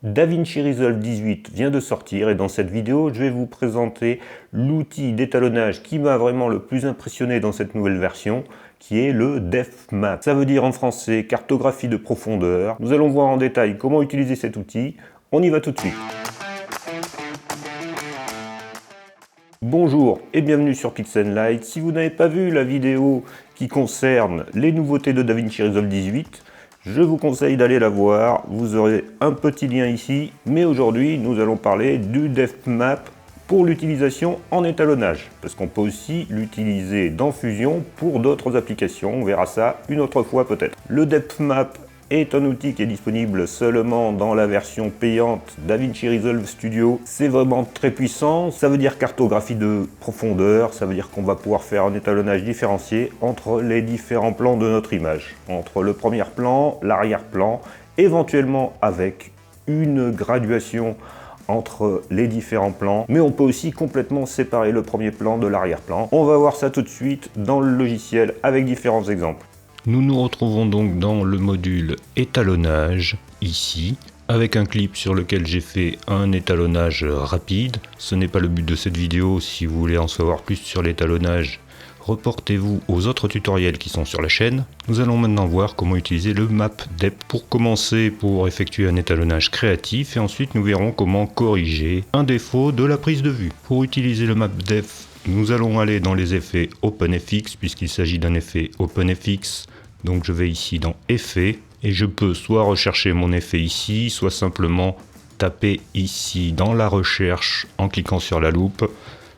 DaVinci Resolve 18 vient de sortir et dans cette vidéo, je vais vous présenter l'outil d'étalonnage qui m'a vraiment le plus impressionné dans cette nouvelle version, qui est le DepthMap. Ça veut dire en français cartographie de profondeur. Nous allons voir en détail comment utiliser cet outil. On y va tout de suite. Bonjour et bienvenue sur Pix'n'Light. Si vous n'avez pas vu la vidéo qui concerne les nouveautés de DaVinci Resolve 18, je vous conseille d'aller la voir, vous aurez un petit lien ici, mais aujourd'hui nous allons parler du DepthMap pour l'utilisation en étalonnage, parce qu'on peut aussi l'utiliser dans Fusion pour d'autres applications, on verra ça une autre fois peut-être. Le DepthMap est un outil qui est disponible seulement dans la version payante DaVinci Resolve Studio. C'est vraiment très puissant, ça veut dire cartographie de profondeur, ça veut dire qu'on va pouvoir faire un étalonnage différencié entre les différents plans de notre image, entre le premier plan, l'arrière-plan, éventuellement avec une graduation entre les différents plans, mais on peut aussi complètement séparer le premier plan de l'arrière-plan. On va voir ça tout de suite dans le logiciel avec différents exemples. Nous nous retrouvons donc dans le module étalonnage, ici, avec un clip sur lequel j'ai fait un étalonnage rapide. Ce n'est pas le but de cette vidéo. Si vous voulez en savoir plus sur l'étalonnage, reportez-vous aux autres tutoriels qui sont sur la chaîne. Nous allons maintenant voir comment utiliser le Map Depth pour commencer, pour effectuer un étalonnage créatif, et ensuite nous verrons comment corriger un défaut de la prise de vue. Pour utiliser le Map Depth, nous allons aller dans les effets OpenFX, puisqu'il s'agit d'un effet OpenFX. Donc je vais ici dans Effets, et je peux soit rechercher mon effet ici, soit simplement taper ici dans la recherche en cliquant sur la loupe.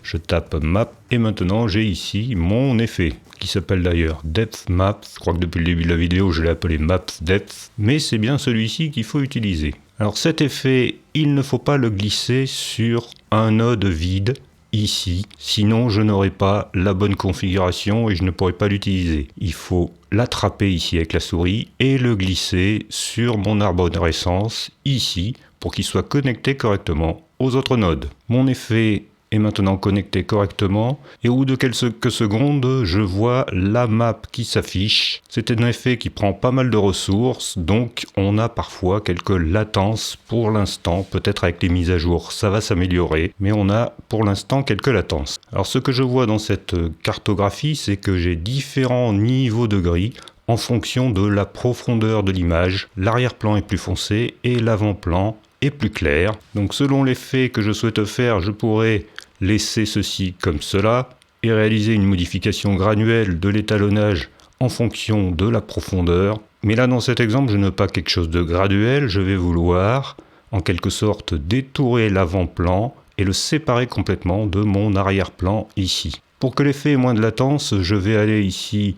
Je tape Map, et maintenant j'ai ici mon effet, qui s'appelle d'ailleurs DepthMap. Je crois que depuis le début de la vidéo, je l'ai appelé Map Depth, mais c'est bien celui-ci qu'il faut utiliser. Alors cet effet, il ne faut pas le glisser sur un node vide, ici, sinon je n'aurai pas la bonne configuration et je ne pourrai pas l'utiliser. Il faut l'attraper ici avec la souris et le glisser sur mon arborescence ici pour qu'il soit connecté correctement aux autres nodes. Mon effet est maintenant connecté correctement et au bout de quelques secondes, je vois la map qui s'affiche. C'est un effet qui prend pas mal de ressources, donc on a parfois quelques latences pour l'instant. Peut-être avec les mises à jour, ça va s'améliorer, mais on a pour l'instant quelques latences. Alors ce que je vois dans cette cartographie, c'est que j'ai différents niveaux de gris en fonction de la profondeur de l'image. L'arrière-plan est plus foncé et l'avant-plan est plus clair. Donc selon l'effet que je souhaite faire, je pourrais laisser ceci comme cela et réaliser une modification graduelle de l'étalonnage en fonction de la profondeur. Mais là dans cet exemple, je ne veux pas quelque chose de graduel, je vais vouloir en quelque sorte détourer l'avant-plan et le séparer complètement de mon arrière-plan ici. Pour que l'effet ait moins de latence, je vais aller ici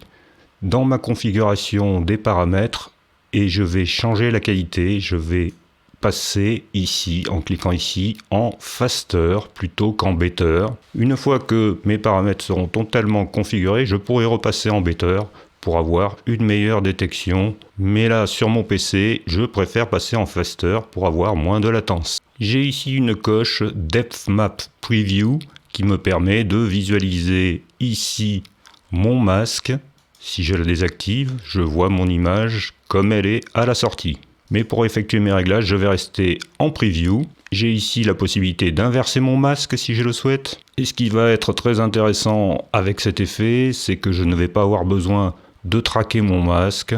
dans ma configuration des paramètres et je vais changer la qualité, je vais passer ici, en cliquant ici, en faster plutôt qu'en better. Une fois que mes paramètres seront totalement configurés, je pourrai repasser en better pour avoir une meilleure détection. Mais là, sur mon PC, je préfère passer en faster pour avoir moins de latence. J'ai ici une coche DepthMap Preview qui me permet de visualiser ici mon masque. Si je le désactive, je vois mon image comme elle est à la sortie. Mais pour effectuer mes réglages, je vais rester en preview. J'ai ici la possibilité d'inverser mon masque si je le souhaite. Et ce qui va être très intéressant avec cet effet, c'est que je ne vais pas avoir besoin de traquer mon masque,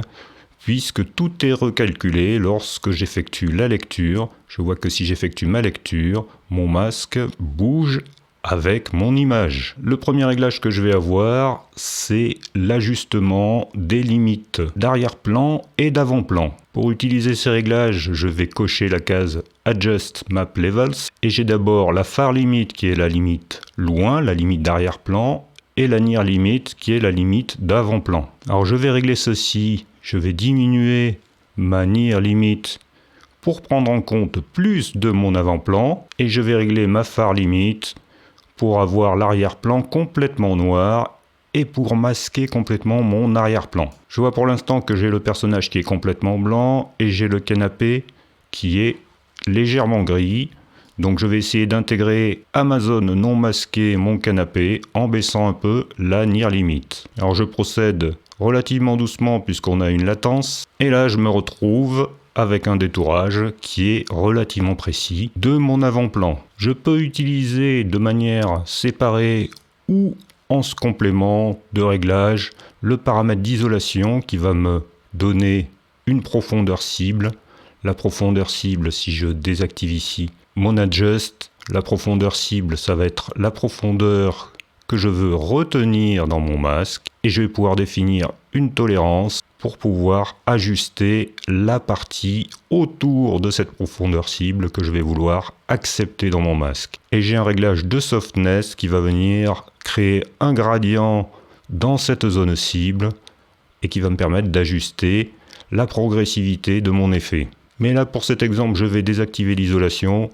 puisque tout est recalculé lorsque j'effectue la lecture. Je vois que si j'effectue ma lecture, mon masque bouge avec mon image. Le premier réglage que je vais avoir, c'est l'ajustement des limites d'arrière-plan et d'avant-plan. Pour utiliser ces réglages, je vais cocher la case Adjust Map Levels et j'ai d'abord la Far Limit qui est la limite loin, la limite d'arrière-plan, et la Near Limit qui est la limite d'avant-plan. Alors je vais régler ceci, je vais diminuer ma Near Limit pour prendre en compte plus de mon avant-plan et je vais régler ma Far Limit pour avoir l'arrière-plan complètement noir et pour masquer complètement mon arrière-plan. Je vois pour l'instant que j'ai le personnage qui est complètement blanc et j'ai le canapé qui est légèrement gris. Donc je vais essayer d'intégrer Amazon non masqué mon canapé en baissant un peu la Near Limit. Alors je procède relativement doucement puisqu'on a une latence. Et là je me retrouve avec un détourage qui est relativement précis de mon avant-plan. Je peux utiliser de manière séparée ou en ce complément de réglage le paramètre d'isolation qui va me donner une profondeur cible. La profondeur cible, si je désactive ici mon adjust, la profondeur cible, ça va être la profondeur que je veux retenir dans mon masque et je vais pouvoir définir une tolérance pour pouvoir ajuster la partie autour de cette profondeur cible que je vais vouloir accepter dans mon masque. Et j'ai un réglage de softness qui va venir créer un gradient dans cette zone cible et qui va me permettre d'ajuster la progressivité de mon effet. Mais là, pour cet exemple, je vais désactiver l'isolation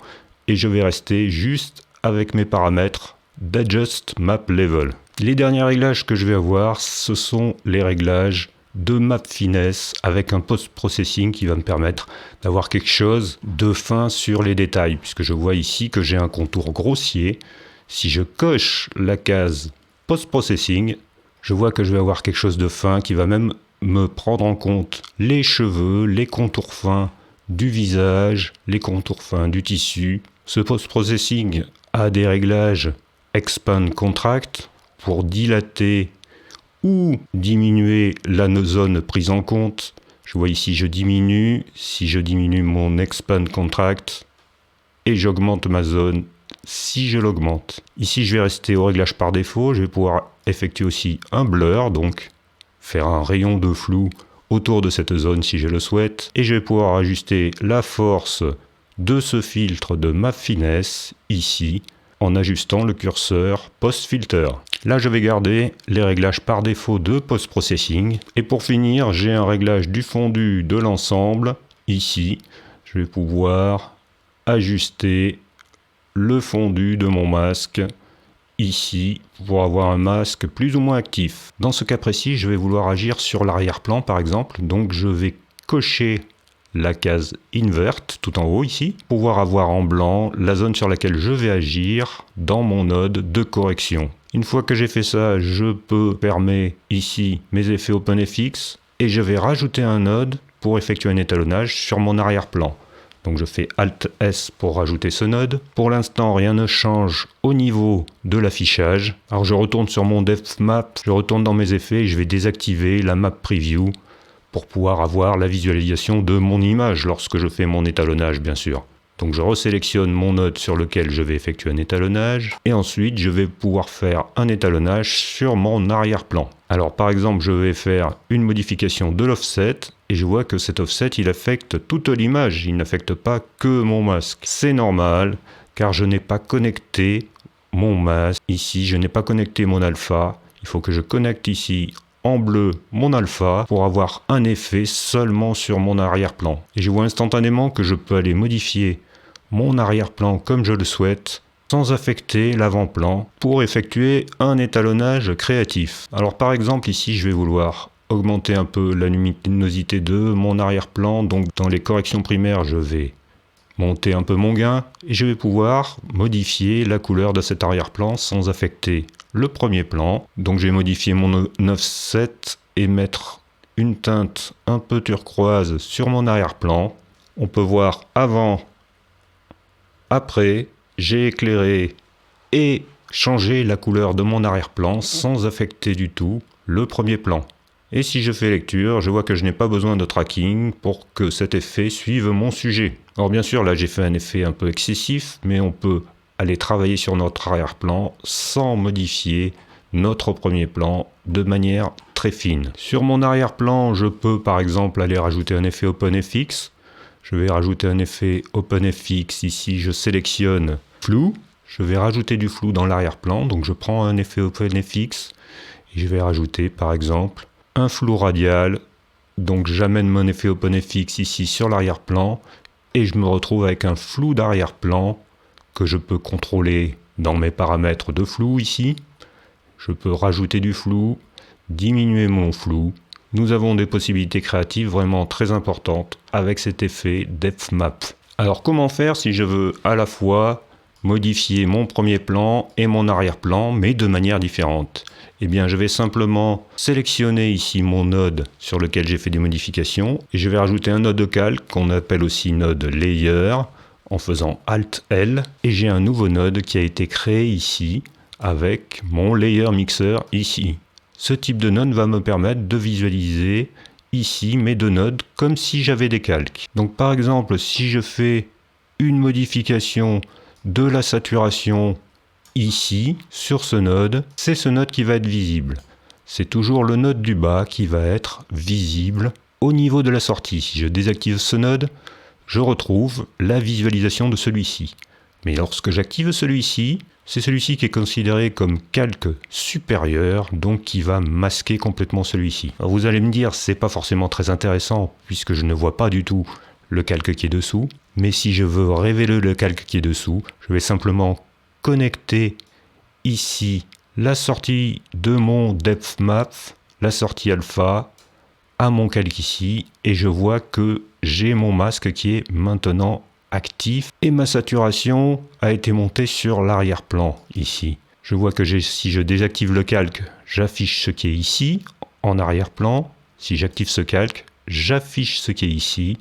et je vais rester juste avec mes paramètres d'Adjust Map Level. Les derniers réglages que je vais avoir, ce sont les réglages de map finesse avec un post-processing qui va me permettre d'avoir quelque chose de fin sur les détails, puisque je vois ici que j'ai un contour grossier. Si je coche la case post-processing, je vois que je vais avoir quelque chose de fin qui va même me prendre en compte les cheveux, les contours fins du visage, les contours fins du tissu. Ce post-processing a des réglages Expand Contract pour dilater ou diminuer la zone prise en compte. Je vois ici, je diminue. Si je diminue mon Expand Contract et j'augmente ma zone, si je l'augmente. Ici, je vais rester au réglage par défaut. Je vais pouvoir effectuer aussi un blur, donc faire un rayon de flou autour de cette zone si je le souhaite. Et je vais pouvoir ajuster la force de ce filtre de Map Finesse ici, en ajustant le curseur Post-Filter. Là, je vais garder les réglages par défaut de Post-Processing. Et pour finir, j'ai un réglage du fondu de l'ensemble. Ici, je vais pouvoir ajuster le fondu de mon masque. Ici, pour avoir un masque plus ou moins actif. Dans ce cas précis, je vais vouloir agir sur l'arrière-plan, par exemple. Donc, je vais cocher la case Invert tout en haut ici, pour pouvoir avoir en blanc la zone sur laquelle je vais agir dans mon node de correction. Une fois que j'ai fait ça, je peux fermer ici mes effets OpenFX et je vais rajouter un node pour effectuer un étalonnage sur mon arrière-plan. Donc je fais Alt-S pour rajouter ce node. Pour l'instant, rien ne change au niveau de l'affichage. Alors je retourne sur mon Depth Map, je retourne dans mes effets et je vais désactiver la Map Preview pour pouvoir avoir la visualisation de mon image lorsque je fais mon étalonnage, bien sûr. Donc je resélectionne mon node sur lequel je vais effectuer un étalonnage et ensuite je vais pouvoir faire un étalonnage sur mon arrière-plan. Alors par exemple, je vais faire une modification de l'offset et je vois que cet offset il affecte toute l'image, il n'affecte pas que mon masque. C'est normal car je n'ai pas connecté mon masque. Ici, je n'ai pas connecté mon alpha. Il faut que je connecte ici en bleu mon alpha pour avoir un effet seulement sur mon arrière-plan. Et je vois instantanément que je peux aller modifier mon arrière-plan comme je le souhaite sans affecter l'avant-plan pour effectuer un étalonnage créatif. Alors par exemple ici je vais vouloir augmenter un peu la luminosité de mon arrière-plan, donc dans les corrections primaires je vais monter un peu mon gain et je vais pouvoir modifier la couleur de cet arrière-plan sans affecter le premier plan. Donc j'ai modifié mon offset et mettre une teinte un peu turquoise sur mon arrière-plan. On peut voir avant, après, j'ai éclairé et changé la couleur de mon arrière-plan sans affecter du tout le premier plan. Et si je fais lecture, je vois que je n'ai pas besoin de tracking pour que cet effet suive mon sujet. Alors bien sûr, là j'ai fait un effet un peu excessif, mais on peut aller travailler sur notre arrière-plan sans modifier notre premier plan de manière très fine. Sur mon arrière-plan, je peux par exemple aller rajouter un effet OpenFX. Je vais rajouter un effet OpenFX. Ici, je sélectionne flou. Je vais rajouter du flou dans l'arrière-plan. Donc je prends un effet OpenFX et je vais rajouter par exemple un flou radial. Donc j'amène mon effet OpenFX ici sur l'arrière-plan et je me retrouve avec un flou d'arrière-plan que je peux contrôler dans mes paramètres de flou ici. Je peux rajouter du flou, diminuer mon flou. Nous avons des possibilités créatives vraiment très importantes avec cet effet Depth Map. Alors comment faire si je veux à la fois modifier mon premier plan et mon arrière-plan, mais de manière différente. Eh bien, je vais simplement sélectionner ici mon node sur lequel j'ai fait des modifications et je vais rajouter un node de calque qu'on appelle aussi node Layer en faisant Alt-L et j'ai un nouveau node qui a été créé ici avec mon Layer Mixer ici. Ce type de node va me permettre de visualiser ici mes deux nodes comme si j'avais des calques. Donc par exemple, si je fais une modification de la saturation ici, sur ce node, c'est ce node qui va être visible. C'est toujours le node du bas qui va être visible au niveau de la sortie. Si je désactive ce node, je retrouve la visualisation de celui-ci. Mais lorsque j'active celui-ci, c'est celui-ci qui est considéré comme calque supérieur, donc qui va masquer complètement celui-ci. Alors vous allez me dire, c'est pas forcément très intéressant, puisque je ne vois pas du tout le calque qui est dessous. Mais si je veux révéler le calque qui est dessous, je vais simplement connecter ici la sortie de mon depth map, la sortie alpha, à mon calque ici, et je vois que j'ai mon masque qui est maintenant actif et ma saturation a été montée sur l'arrière-plan ici. Je vois que si je désactive le calque, j'affiche ce qui est ici en arrière-plan. Si j'active ce calque, j'affiche ce qui est ici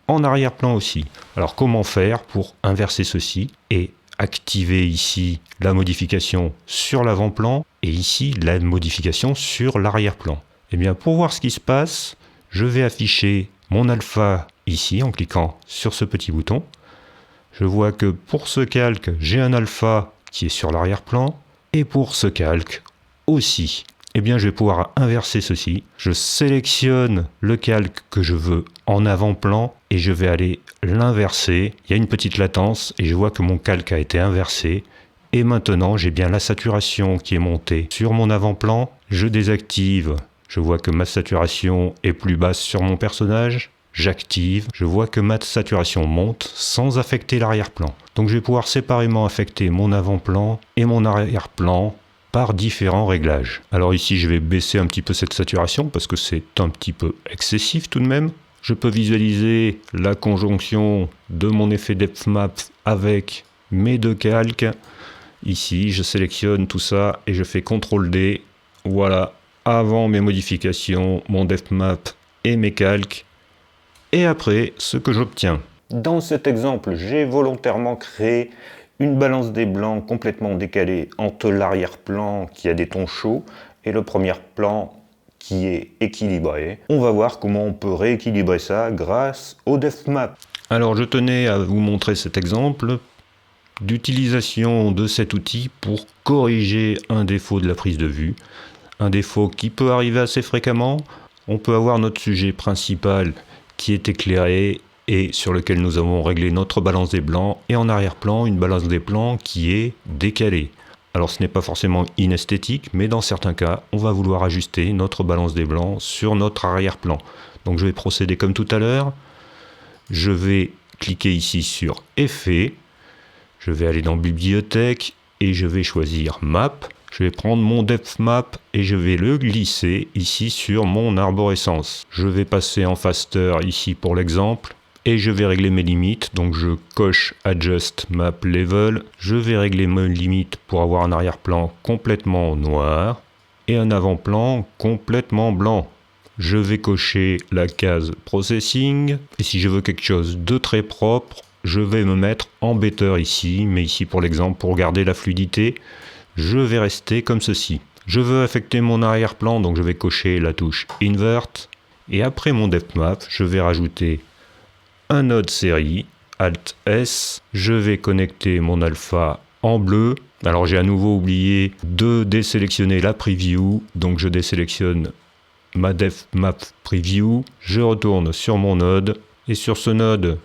en arrière-plan aussi. Alors comment faire pour inverser ceci et activer ici la modification sur l'avant-plan et ici la modification sur l'arrière-plan? Eh bien pour voir ce qui se passe, je vais afficher mon alpha ici en cliquant sur ce petit bouton. Je vois que pour ce calque, j'ai un alpha qui est sur l'arrière-plan et pour ce calque aussi. Eh bien, je vais pouvoir inverser ceci. Je sélectionne le calque que je veux en avant-plan et je vais aller l'inverser. Il y a une petite latence et je vois que mon calque a été inversé. Et maintenant, j'ai bien la saturation qui est montée sur mon avant-plan. Je désactive. Je vois que ma saturation est plus basse sur mon personnage. J'active. Je vois que ma saturation monte sans affecter l'arrière-plan. Donc, je vais pouvoir séparément affecter mon avant-plan et mon arrière-plan par différents réglages. Alors ici, je vais baisser un petit peu cette saturation parce que c'est un petit peu excessif tout de même. Je peux visualiser la conjonction de mon effet depth map avec mes deux calques. Ici, je sélectionne tout ça et je fais CTRL D. Voilà, avant mes modifications, mon depth map et mes calques. Et après, ce que j'obtiens. Dans cet exemple, j'ai volontairement créé une balance des blancs complètement décalée entre l'arrière-plan qui a des tons chauds et le premier plan qui est équilibré. On va voir comment on peut rééquilibrer ça grâce au depth map. Alors je tenais à vous montrer cet exemple d'utilisation de cet outil pour corriger un défaut de la prise de vue. Un défaut qui peut arriver assez fréquemment. On peut avoir notre sujet principal qui est éclairé et sur lequel nous avons réglé notre balance des blancs, et en arrière-plan, une balance des blancs qui est décalée. Alors ce n'est pas forcément inesthétique, mais dans certains cas, on va vouloir ajuster notre balance des blancs sur notre arrière-plan. Donc je vais procéder comme tout à l'heure. Je vais cliquer ici sur Effets, je vais aller dans Bibliothèque, et je vais choisir Map. Je vais prendre mon depth map et je vais le glisser ici sur mon arborescence. Je vais passer en faster ici pour l'exemple. Et je vais régler mes limites, donc je coche Adjust Map Level. Je vais régler mes limites pour avoir un arrière-plan complètement noir et un avant-plan complètement blanc. Je vais cocher la case Processing. Et si je veux quelque chose de très propre, je vais me mettre en better ici. Mais ici pour l'exemple, pour garder la fluidité, je vais rester comme ceci. Je veux affecter mon arrière-plan, donc je vais cocher la touche Invert. Et après mon depth map, je vais rajouter un node série, Alt S, je vais connecter mon alpha en bleu. Alors j'ai à nouveau oublié de désélectionner la preview, donc je désélectionne ma depth map preview, je retourne sur mon node, et sur ce node,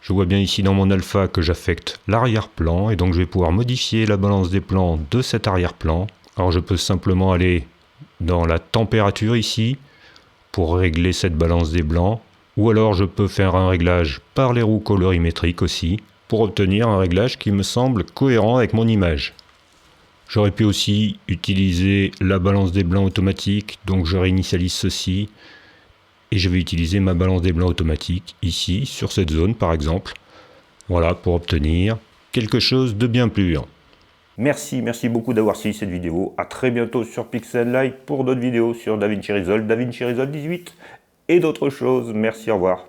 je vois bien ici dans mon alpha que j'affecte l'arrière-plan, et donc je vais pouvoir modifier la balance des plans de cet arrière-plan. Alors je peux simplement aller dans la température ici, pour régler cette balance des blancs. Ou alors je peux faire un réglage par les roues colorimétriques aussi, pour obtenir un réglage qui me semble cohérent avec mon image. J'aurais pu aussi utiliser la balance des blancs automatique, donc je réinitialise ceci, et je vais utiliser ma balance des blancs automatique ici, sur cette zone par exemple. Voilà, pour obtenir quelque chose de bien pur. Merci beaucoup d'avoir suivi cette vidéo. A très bientôt sur Pixelite pour d'autres vidéos sur DaVinci Resolve, DaVinci Resolve 18 et d'autres choses. Merci, au revoir.